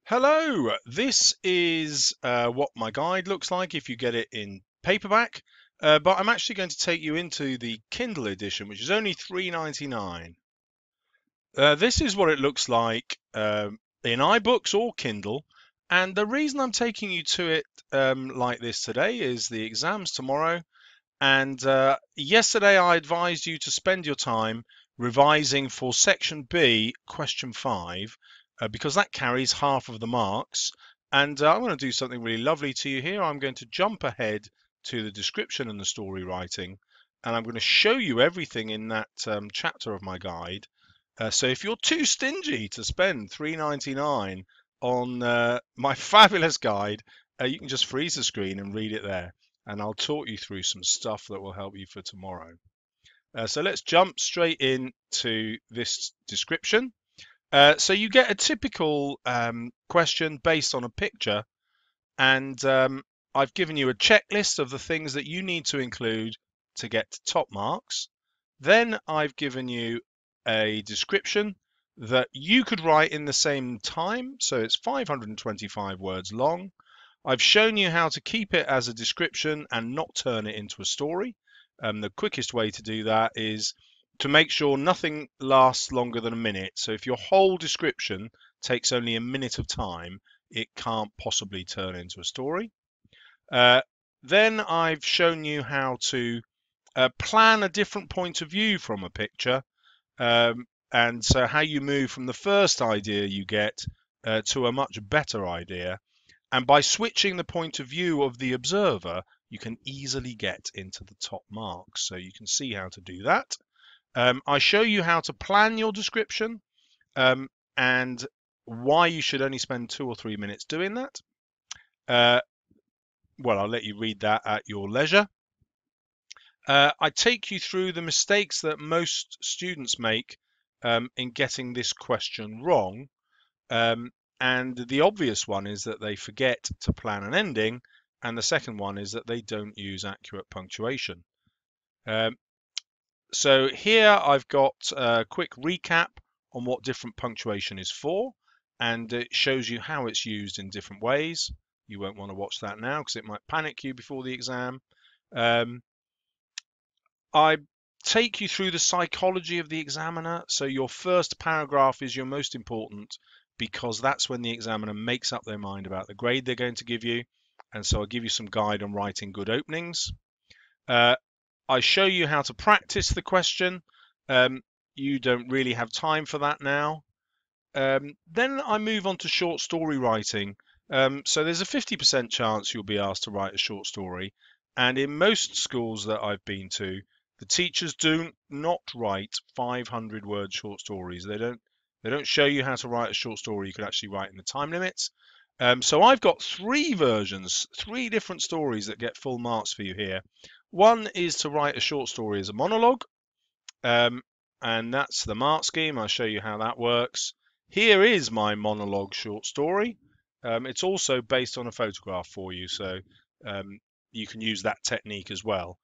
Hello, this is what my guide looks like if you get it in paperback, but I'm actually going to take you into the Kindle edition, which is only $3.99. This is what it looks like in iBooks or Kindle, and the reason I'm taking you to it like this today is the exam's tomorrow, and yesterday I advised you to spend your time revising for section B, question 5, because that carries half of the marks. And I'm going to do something really lovely to you here. I'm going to jump ahead to the description and the story writing, and I'm going to show you everything in that chapter of my guide. So if you're too stingy to spend $3.99 on my fabulous guide, you can just freeze the screen and read it there, and I'll talk you through some stuff that will help you for tomorrow. So let's jump straight into this description. So you get a typical question based on a picture, and I've given you a checklist of the things that you need to include to get top marks. Then I've given you a description that you could write in the same time, so it's 525 words long. I've shown you how to keep it as a description and not turn it into a story. The quickest way to do that is to make sure nothing lasts longer than a minute. So if your whole description takes only a minute of time, it can't possibly turn into a story. Then I've shown you how to plan a different point of view from a picture, and so how you move from the first idea you get to a much better idea. And by switching the point of view of the observer, you can easily get into the top marks. So you can see how to do that. I show you how to plan your description and why you should only spend 2 or 3 minutes doing that. Well, I'll let you read that at your leisure. I take you through the mistakes that most students make in getting this question wrong. And the obvious one is that they forget to plan an ending, and the second one is that they don't use accurate punctuation. So here I've got a quick recap on what different punctuation is for, and it shows you how it's used in different ways. You won't want to watch that now because it might panic you before the exam. I take you through the psychology of the examiner. So your first paragraph is your most important because that's when the examiner makes up their mind about the grade they're going to give you. And so I'll give you some guide on writing good openings. I show you how to practice the question. You don't really have time for that now. Then I move on to short story writing. So there's a 50% chance you'll be asked to write a short story. And in most schools that I've been to, the teachers do not write 500-word short stories. They don't show you how to write a short story you can actually write in the time limits. So I've got 3 versions, 3 different stories that get full marks for you here. One is to write a short story as a monologue, and that's the mark scheme. I'll show you how that works. Here is my monologue short story. It's also based on a photograph for you, so you can use that technique as well.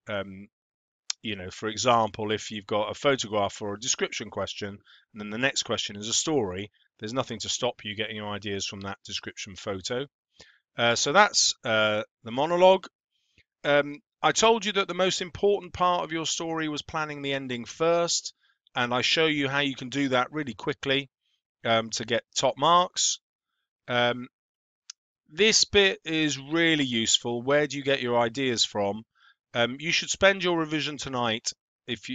For example, if you've got a photograph for a description question, and then the next question is a story, there's nothing to stop you getting your ideas from that description photo. So that's the monologue. I told you that the most important part of your story was planning the ending first, and I show you how you can do that really quickly to get top marks. This bit is really useful. Where do you get your ideas from? You should spend your revision tonight, if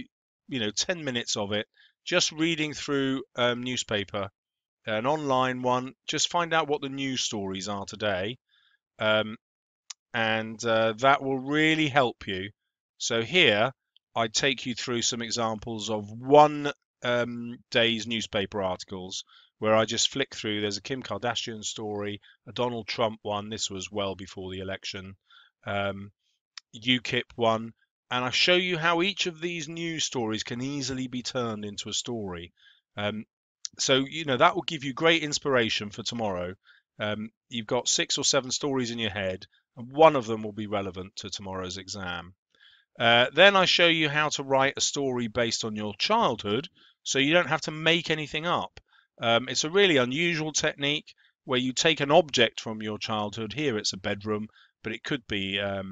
10 minutes of it, just reading through newspaper, an online one. Just find out what the news stories are today, and that will really help you. So here, I take you through some examples of one day's newspaper articles where I just flick through. There's a Kim Kardashian story, a Donald Trump one. This was well before the election. UKIP one, and I show you how each of these news stories can easily be turned into a story. So that will give you great inspiration for tomorrow. You've got 6 or 7 stories in your head, and one of them will be relevant to tomorrow's exam. Then I show you how to write a story based on your childhood, so you don't have to make anything up. It's a really unusual technique, where you take an object from your childhood. Here it's a bedroom, but it could be a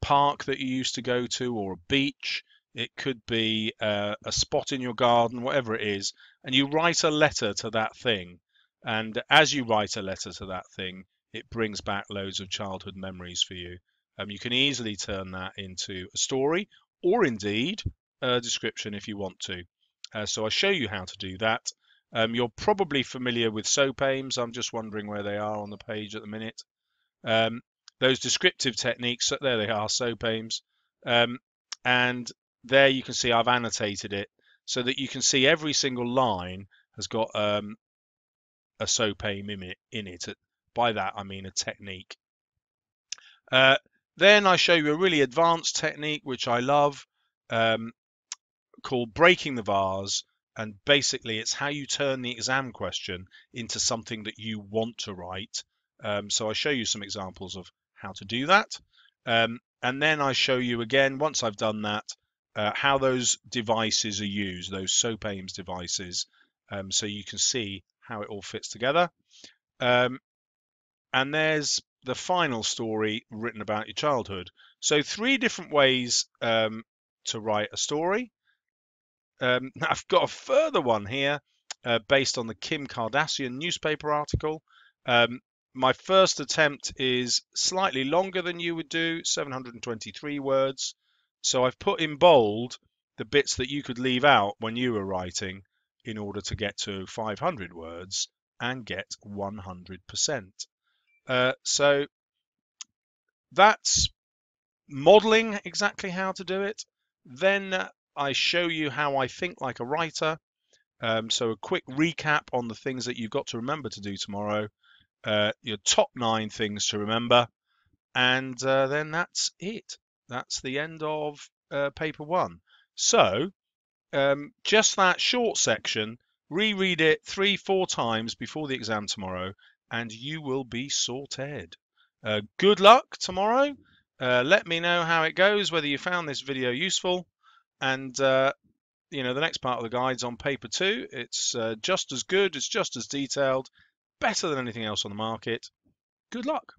park that you used to go to, or a beach. It could be a spot in your garden, whatever it is, and you write a letter to that thing. And as you write a letter to that thing, it brings back loads of childhood memories for you. You can easily turn that into a story, or indeed a description if you want to. So I show you how to do that. You're probably familiar with SOAP aims. I'm just wondering where they are on the page at the minute. Those descriptive techniques, so there they are, SOAP aims. And there you can see I've annotated it so that you can see every single line has got a SOAP aim in it. By that, I mean a technique. Then I show you a really advanced technique, which I love, called breaking the vase. And basically, it's how you turn the exam question into something that you want to write. So I show you some examples of how to do that. And then I show you again, once I've done that, how those devices are used, those SOAP aims devices, so you can see how it all fits together. And there's the final story written about your childhood. So 3 different ways to write a story. I've got a further one here based on the Kim Kardashian newspaper article. My first attempt is slightly longer than you would do, 723 words. So I've put in bold the bits that you could leave out when you were writing in order to get to 500 words and get 100%. So that's modeling exactly how to do it. Then I show you how I think like a writer. So a quick recap on the things that you've got to remember to do tomorrow. Your top 9 things to remember. And then that's it. That's the end of paper 1. So just that short section, reread it 3-4 times before the exam tomorrow, and you will be sorted. Good luck tomorrow. Let me know how it goes, whether you found this video useful. And the next part of the guide's on paper 2. It's just as good, it's just as detailed, better than anything else on the market. Good luck.